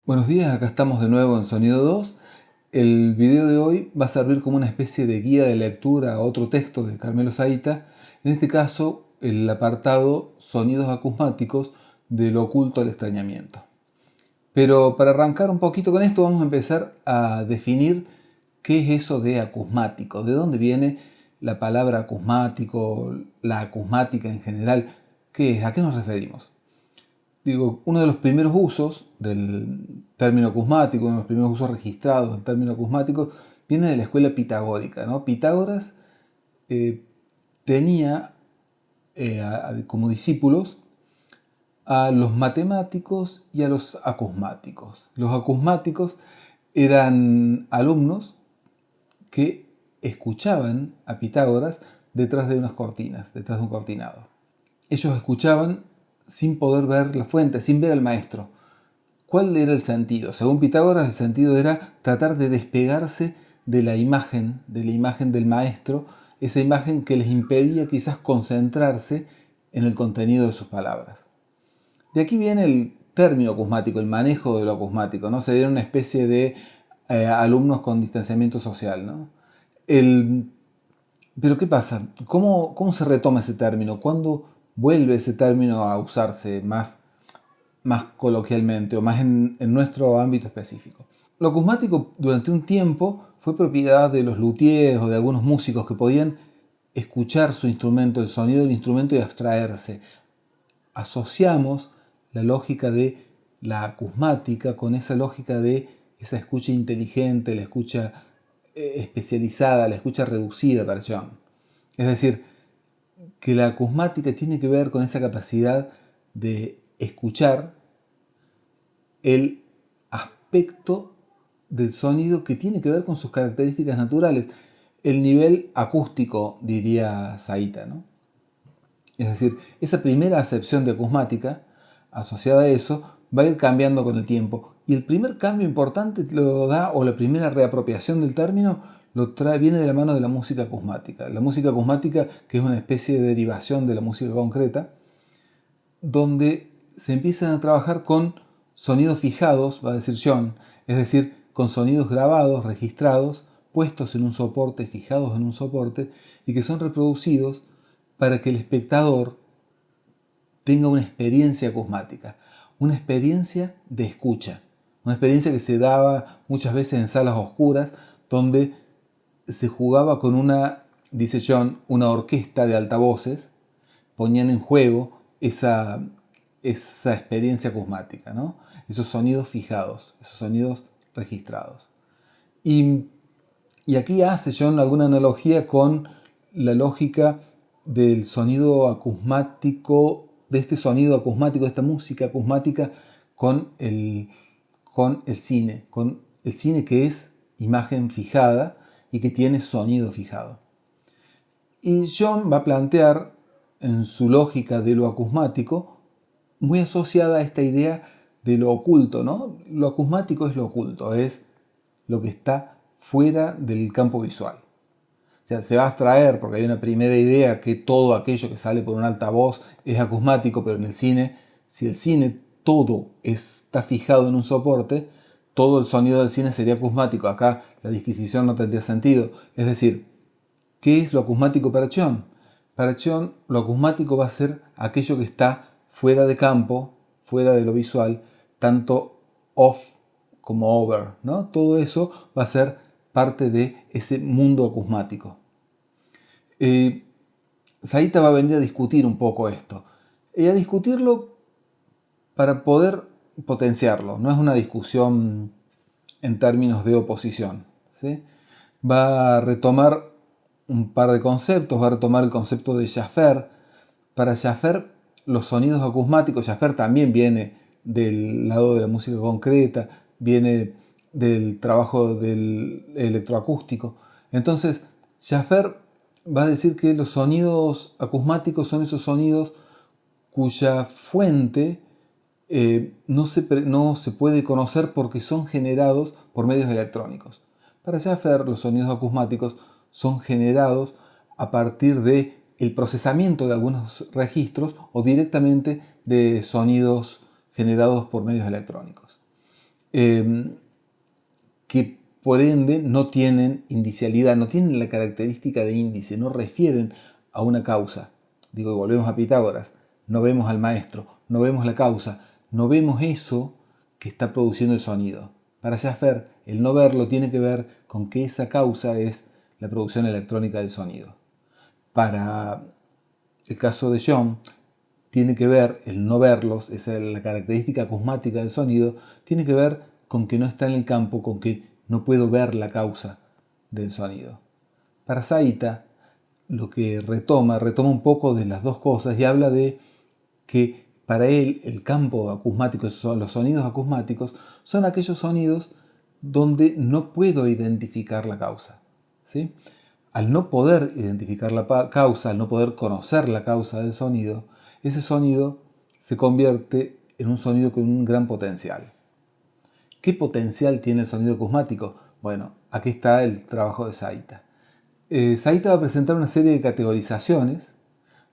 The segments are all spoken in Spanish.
Buenos días, acá estamos de nuevo en Sonido 2. El video de hoy va a servir como una especie de guía de lectura a otro texto de Carmelo Saíta, en este caso el apartado Sonidos acusmáticos de lo oculto al extrañamiento. Pero para arrancar un poquito con esto vamos a empezar a definir qué es eso de acusmático, de dónde viene la palabra acusmático, la acusmática en general, qué es, a qué nos referimos. Uno de los primeros usos del término acusmático, uno de los primeros usos registrados del término acusmático, viene de la escuela pitagórica, ¿no? Pitágoras tenía como discípulos a los matemáticos y a los acusmáticos. Los acusmáticos eran alumnos que escuchaban a Pitágoras detrás de unas cortinas, detrás de un cortinado. Ellos escuchaban sin poder ver la fuente, sin ver al maestro. ¿Cuál era el sentido? Según Pitágoras, el sentido era tratar de despegarse de la imagen del maestro, esa imagen que les impedía quizás concentrarse en el contenido de sus palabras. De aquí viene el término acusmático, el manejo de lo acusmático, ¿no? Serían una especie de alumnos con distanciamiento social, ¿no? Pero ¿qué pasa? ¿Cómo se retoma ese término? ¿Cuándo vuelve ese término a usarse más coloquialmente o más en nuestro ámbito específico? Lo acusmático durante un tiempo fue propiedad de los luthiers o de algunos músicos que podían escuchar su instrumento, el sonido del instrumento y abstraerse. Asociamos la lógica de la acusmática con esa lógica de esa escucha inteligente, la escucha especializada, la escucha reducida, versión. Es decir, que la acusmática tiene que ver con esa capacidad de escuchar el aspecto del sonido que tiene que ver con sus características naturales, el nivel acústico, diría Saíta, ¿no? Es decir, esa primera acepción de acusmática asociada a eso va a ir cambiando con el tiempo. Y el primer cambio importante lo da, o la primera reapropiación del término, viene de la mano de la música acusmática. La música acusmática, que es una especie de derivación de la música concreta, donde se empiezan a trabajar con sonidos fijados, va a decir John, es decir, con sonidos grabados, registrados, puestos en un soporte, fijados en un soporte, y que son reproducidos para que el espectador tenga una experiencia acusmática, una experiencia de escucha, una experiencia que se daba muchas veces en salas oscuras, donde se jugaba con dice John, una orquesta de altavoces, ponían en juego esa experiencia acusmática, ¿no? Esos sonidos fijados, esos sonidos registrados. Y aquí hace John alguna analogía con la lógica del sonido acusmático, de este sonido acusmático, de esta música acusmática con el cine que es imagen fijada y que tiene sonido fijado. Y John va a plantear en su lógica de lo acusmático, muy asociada a esta idea de lo oculto, ¿no? Lo acusmático es lo oculto, es lo que está fuera del campo visual. O sea, se va a abstraer porque hay una primera idea que todo aquello que sale por un altavoz es acusmático, pero en el cine, si el cine todo está fijado en un soporte, todo el sonido del cine sería acusmático. Acá la disquisición no tendría sentido. Es decir, ¿qué es lo acusmático para John? Para John, lo acusmático va a ser aquello que está fuera de campo, fuera de lo visual, tanto off como over, ¿no? Todo eso va a ser parte de ese mundo acusmático. Saíta va a venir a discutir un poco esto y a discutirlo para poder potenciarlo. No es una discusión en términos de oposición, ¿sí? Va a retomar un par de conceptos, va a retomar el concepto de Schaffer. Para Schaffer, los sonidos acusmáticos, Schaffer también viene del lado de la música concreta, viene del trabajo del electroacústico. Entonces, Schaffer va a decir que los sonidos acusmáticos son esos sonidos cuya fuente no se puede conocer porque son generados por medios electrónicos. Para Schaffer, los sonidos acusmáticos son generados a partir de el procesamiento de algunos registros o directamente de sonidos generados por medios electrónicos. que por ende no tienen indicialidad, no tienen la característica de índice, no refieren a una causa. Digo, volvemos a Pitágoras, no vemos al maestro, no vemos la causa, no vemos eso que está produciendo el sonido. Para Schaffer, el no verlo tiene que ver con que esa causa es la producción electrónica del sonido. Para el caso de John, tiene que ver, el no verlos, esa es la característica acusmática del sonido, tiene que ver con que no está en el campo, con que no puedo ver la causa del sonido. Para Zaita, lo que retoma un poco de las dos cosas y habla de que para él el campo acusmático, los sonidos acusmáticos, son aquellos sonidos donde no puedo identificar la causa. ¿Sí? Al no poder identificar la causa, al no poder conocer la causa del sonido, ese sonido se convierte en un sonido con un gran potencial. ¿Qué potencial tiene el sonido acusmático? Bueno, aquí está el trabajo de Zaita. Zaita va a presentar una serie de categorizaciones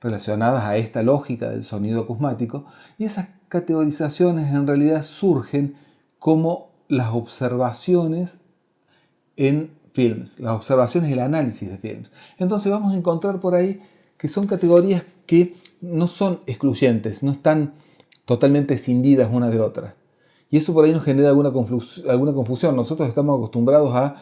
relacionadas a esta lógica del sonido acusmático, y esas categorizaciones en realidad surgen como las observaciones en films, las observaciones y el análisis de films. Entonces vamos a encontrar por ahí que son categorías que no son excluyentes, no están totalmente escindidas una de otra. Y eso por ahí nos genera alguna confusión. Nosotros estamos acostumbrados a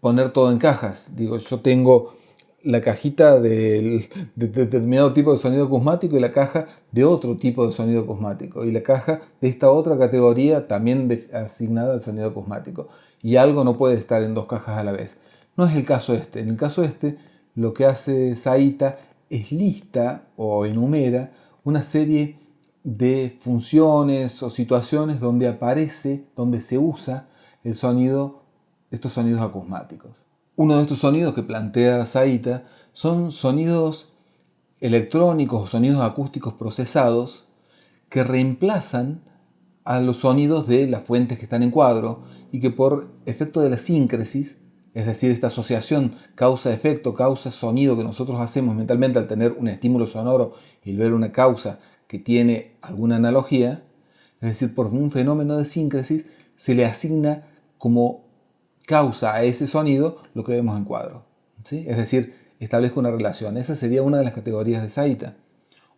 poner todo en cajas. Digo, yo tengo la cajita de determinado tipo de sonido acusmático y la caja de otro tipo de sonido acusmático. Y la caja de esta otra categoría también asignada al sonido acusmático. Y algo no puede estar en dos cajas a la vez. No es el caso este. En el caso este, lo que hace Zaita es lista o enumera una serie de funciones o situaciones donde aparece, donde se usa el sonido, estos sonidos acusmáticos. Uno de estos sonidos que plantea Zaita son sonidos electrónicos o sonidos acústicos procesados que reemplazan a los sonidos de las fuentes que están en cuadro y que por efecto de la síncresis, es decir, esta asociación causa-efecto, causa-sonido que nosotros hacemos mentalmente al tener un estímulo sonoro y ver una causa que tiene alguna analogía, es decir, por un fenómeno de síncresis se le asigna como causa a ese sonido lo que vemos en cuadro. ¿Sí? Es decir, establezco una relación. Esa sería una de las categorías de Zaita.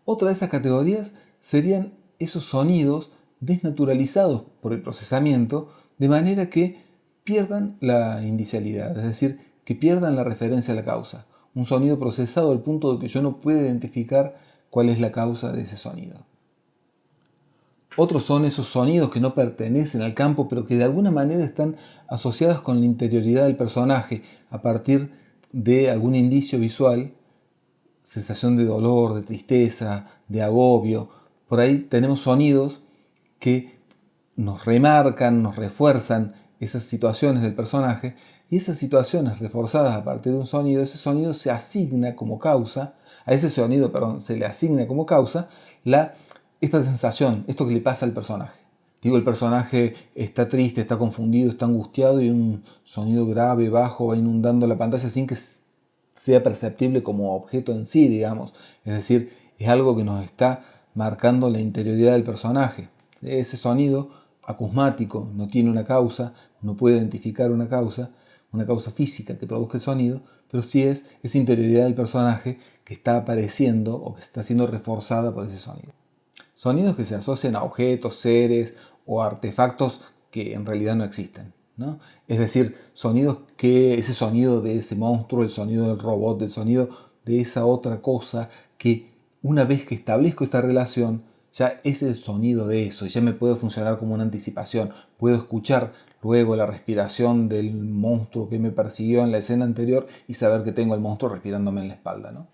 Otra de esas categorías serían esos sonidos desnaturalizados por el procesamiento de manera que pierdan la indicialidad, es decir, que pierdan la referencia a la causa. Un sonido procesado al punto de que yo no puedo identificar cuál es la causa de ese sonido. Otros son esos sonidos que no pertenecen al campo, pero que de alguna manera están asociados con la interioridad del personaje a partir de algún indicio visual, sensación de dolor, de tristeza, de agobio. Por ahí tenemos sonidos que nos remarcan, nos refuerzan esas situaciones del personaje, y esas situaciones reforzadas a partir de un sonido, ese sonido se asigna como causa, a ese sonido, perdón, se le asigna como causa esta sensación, esto que le pasa al personaje. Digo, el personaje está triste, está confundido, está angustiado y un sonido grave, bajo, va inundando la pantalla sin que sea perceptible como objeto en sí, digamos. Es decir, es algo que nos está marcando la interioridad del personaje. Ese sonido acusmático no tiene una causa, no puede identificar una causa física que produzca el sonido, pero sí es esa interioridad del personaje que está apareciendo o que está siendo reforzada por ese sonido. Sonidos que se asocian a objetos, seres o artefactos que en realidad no existen, ¿no? Es decir, ese sonido de ese monstruo, el sonido del robot, el sonido de esa otra cosa, que una vez que establezco esta relación, ya es el sonido de eso, ya me puede funcionar como una anticipación. Puedo escuchar luego la respiración del monstruo que me persiguió en la escena anterior y saber que tengo al monstruo respirándome en la espalda, ¿no?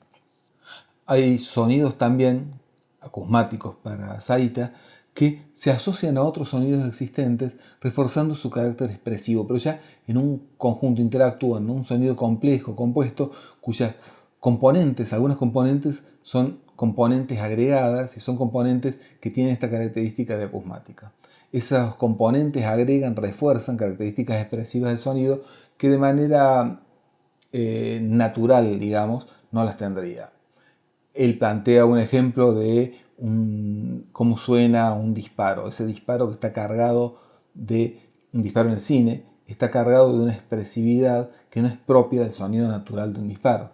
Hay sonidos también acusmáticos para Zaita que se asocian a otros sonidos existentes reforzando su carácter expresivo, pero ya en un conjunto interactúan, ¿no? Un sonido complejo, compuesto, cuyas componentes, algunas componentes son componentes agregadas y son componentes que tienen esta característica de acusmática. Esos componentes agregan, refuerzan características expresivas del sonido que de manera natural, digamos, no las tendría. Él plantea un ejemplo de cómo suena un disparo, ese disparo que está cargado de un disparo en el cine está cargado de una expresividad que no es propia del sonido natural de un disparo.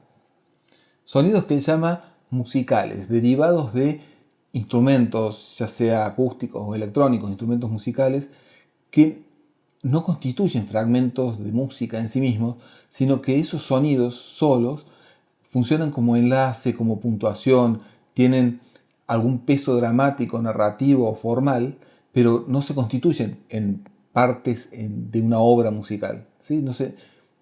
Sonidos que él llama musicales, derivados de instrumentos, ya sea acústicos o electrónicos, instrumentos musicales, que no constituyen fragmentos de música en sí mismos, sino que esos sonidos solos funcionan como enlace, como puntuación, tienen algún peso dramático, narrativo o formal, pero no se constituyen en partes de una obra musical, ¿sí?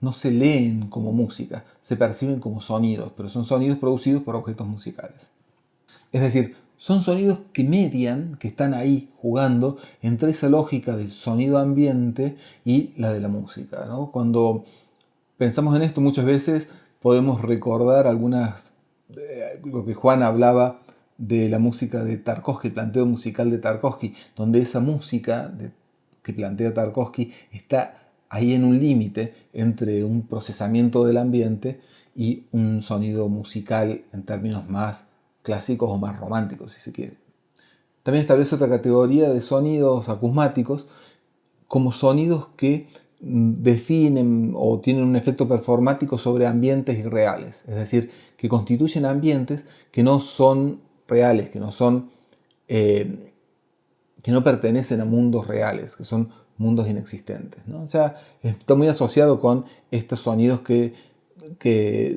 No se leen como música, se perciben como sonidos, pero son sonidos producidos por objetos musicales. Es decir, son sonidos que median, que están ahí jugando entre esa lógica del sonido ambiente y la de la música, ¿no? Cuando pensamos en esto muchas veces podemos recordar lo que Juan hablaba de la música de Tarkovsky, el planteo musical de Tarkovsky, donde esa música que plantea Tarkovsky está ahí en un límite entre un procesamiento del ambiente y un sonido musical en términos más clásicos o más románticos, si se quiere. También establece otra categoría de sonidos acusmáticos como sonidos que definen o tienen un efecto performático sobre ambientes irreales, es decir, que constituyen ambientes que no son reales, que no pertenecen a mundos reales, que son mundos inexistentes, ¿no? O sea, está muy asociado con estos sonidos que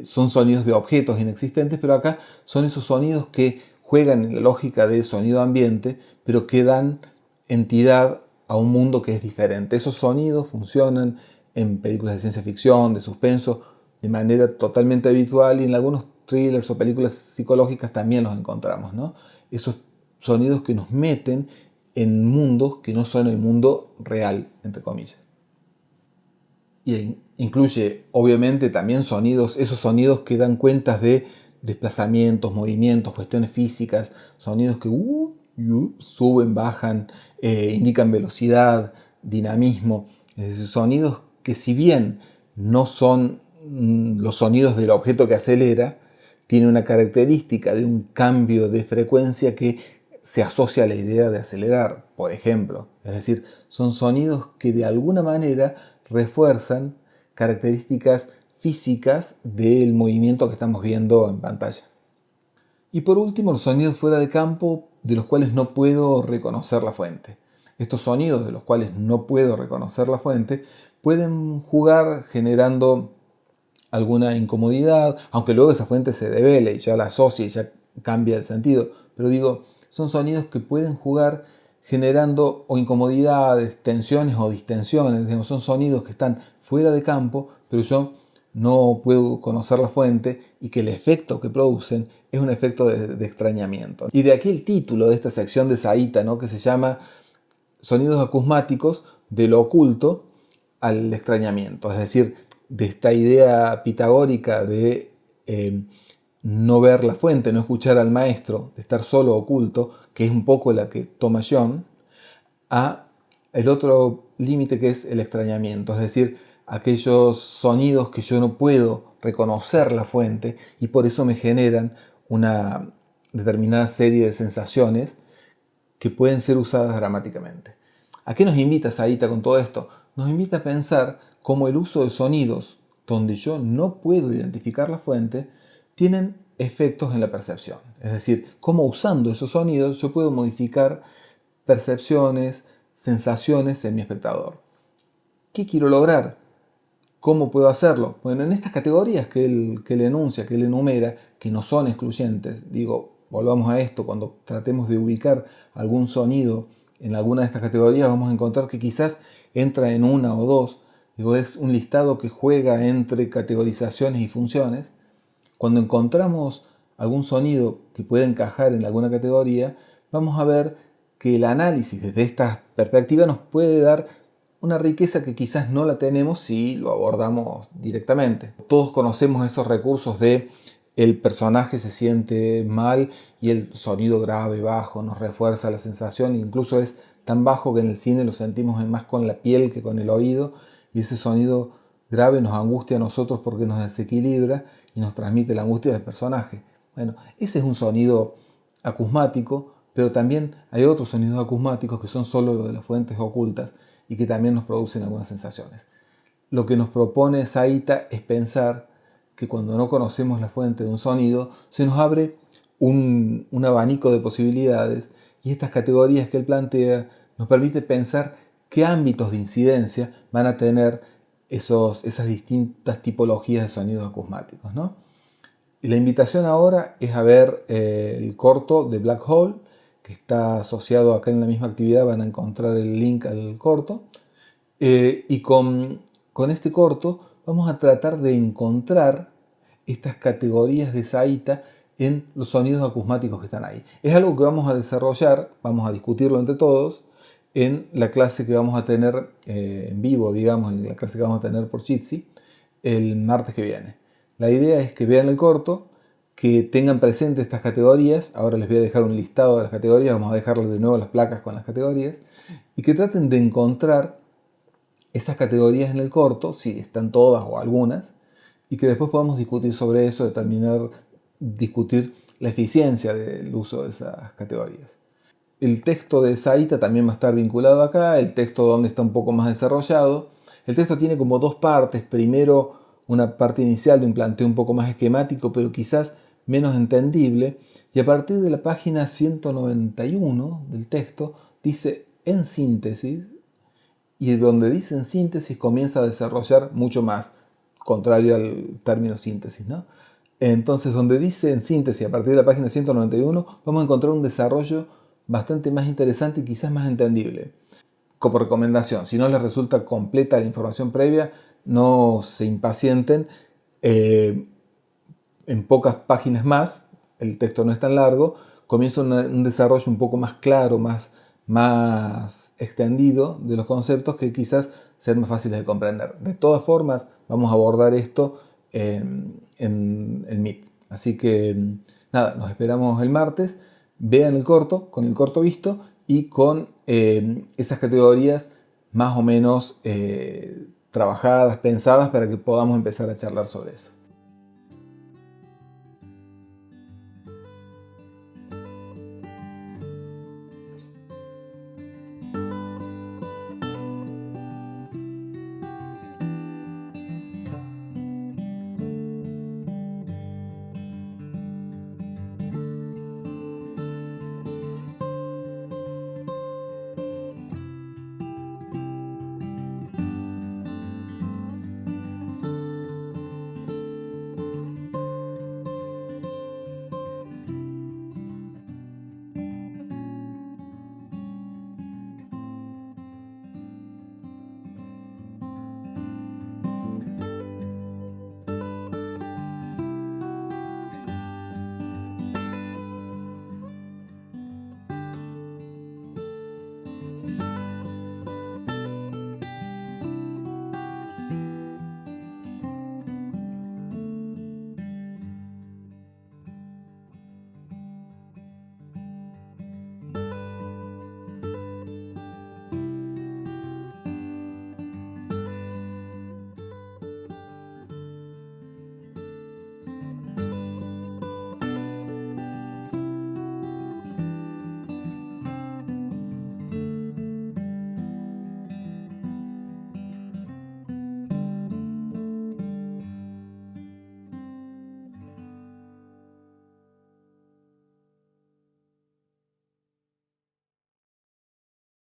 son sonidos de objetos inexistentes, pero acá son esos sonidos que juegan en la lógica de sonido ambiente, pero que dan entidad a un mundo que es diferente. Esos sonidos funcionan en películas de ciencia ficción, de suspenso, de manera totalmente habitual, y en algunos thrillers o películas psicológicas también los encontramos, ¿no? Esos sonidos que nos meten en mundos que no son el mundo real, entre comillas. Y incluye, obviamente, también esos sonidos que dan cuentas de desplazamientos, movimientos, cuestiones físicas, sonidos que suben, bajan, indican velocidad, dinamismo. Es decir, sonidos que, si bien no son los sonidos del objeto que acelera, tiene una característica de un cambio de frecuencia que se asocia a la idea de acelerar, por ejemplo. Es decir, son sonidos que de alguna manera refuerzan características físicas del movimiento que estamos viendo en pantalla. Y por último, los sonidos fuera de campo de los cuales no puedo reconocer la fuente. Estos sonidos de los cuales no puedo reconocer la fuente pueden jugar generando alguna incomodidad, aunque luego esa fuente se devele y ya la asocie y ya cambia el sentido. Pero digo, son sonidos que pueden jugar generando o incomodidades, tensiones o distensiones. Digamos, son sonidos que están fuera de campo, pero yo no puedo conocer la fuente y que el efecto que producen es un efecto de extrañamiento. Y de aquí el título de esta sección de Saíta, ¿no? Que se llama Sonidos acusmáticos de lo oculto al extrañamiento. Es decir, de esta idea pitagórica de no ver la fuente, no escuchar al maestro, de estar solo oculto, que es un poco la que toma John, a el otro límite que es el extrañamiento, es decir, aquellos sonidos que yo no puedo reconocer la fuente y por eso me generan una determinada serie de sensaciones que pueden ser usadas dramáticamente. ¿A qué nos invita Saíta con todo esto? Nos invita a pensar cómo el uso de sonidos donde yo no puedo identificar la fuente tienen efectos en la percepción. Es decir, cómo usando esos sonidos yo puedo modificar percepciones, sensaciones en mi espectador. ¿Qué quiero lograr? ¿Cómo puedo hacerlo? Bueno, en estas categorías que él enuncia, que él enumera, que no son excluyentes, digo, volvamos a esto, cuando tratemos de ubicar algún sonido en alguna de estas categorías, vamos a encontrar que quizás entra en una o dos. Digo, es un listado que juega entre categorizaciones y funciones. Cuando encontramos algún sonido que puede encajar en alguna categoría, vamos a ver que el análisis desde esta perspectiva nos puede dar una riqueza que quizás no la tenemos si lo abordamos directamente. Todos conocemos esos recursos de el personaje se siente mal y el sonido grave, bajo, nos refuerza la sensación, incluso es tan bajo que en el cine lo sentimos más con la piel que con el oído, y ese sonido grave nos angustia a nosotros porque nos desequilibra y nos transmite la angustia del personaje. Bueno, ese es un sonido acusmático, pero también hay otros sonidos acusmáticos que son solo los de las fuentes ocultas y que también nos producen algunas sensaciones. Lo que nos propone Saïta es pensar que cuando no conocemos la fuente de un sonido, se nos abre un abanico de posibilidades, y estas categorías que él plantea nos permite pensar qué ámbitos de incidencia van a tener esas distintas tipologías de sonidos acusmáticos, ¿no? Y la invitación ahora es a ver el corto de Black Hole, que está asociado acá en la misma actividad, van a encontrar el link al corto. Y con este corto vamos a tratar de encontrar estas categorías de Saïta en los sonidos acusmáticos que están ahí. Es algo que vamos a desarrollar, vamos a discutirlo entre todos en la clase que vamos a tener en vivo, digamos, en la clase que vamos a tener por Jitsi el martes que viene. La idea es que vean el corto, que tengan presente estas categorías. Ahora les voy a dejar un listado de las categorías, vamos a dejarles de nuevo las placas con las categorías, y que traten de encontrar esas categorías en el corto, si están todas o algunas, y que después podamos discutir sobre eso, discutir la eficiencia del uso de esas categorías. El texto de Saïta también va a estar vinculado acá, el texto donde está un poco más desarrollado. El texto tiene como dos partes. Primero, una parte inicial de un planteo un poco más esquemático, pero quizás menos entendible. Y a partir de la página 191 del texto, dice en síntesis, y donde dice en síntesis comienza a desarrollar mucho más, contrario al término síntesis, ¿no? Entonces, donde dice en síntesis, a partir de la página 191, vamos a encontrar un desarrollo bastante más interesante y quizás más entendible. Como recomendación, si no les resulta completa la información previa, no se impacienten. En pocas páginas más, el texto no es tan largo, comienza un desarrollo un poco más claro, más extendido de los conceptos, que quizás sean más fáciles de comprender. De todas formas, vamos a abordar esto en el Meet. Así que nada, nos esperamos el martes. Vean el corto, con el corto visto y con esas categorías más o menos trabajadas, pensadas, para que podamos empezar a charlar sobre eso.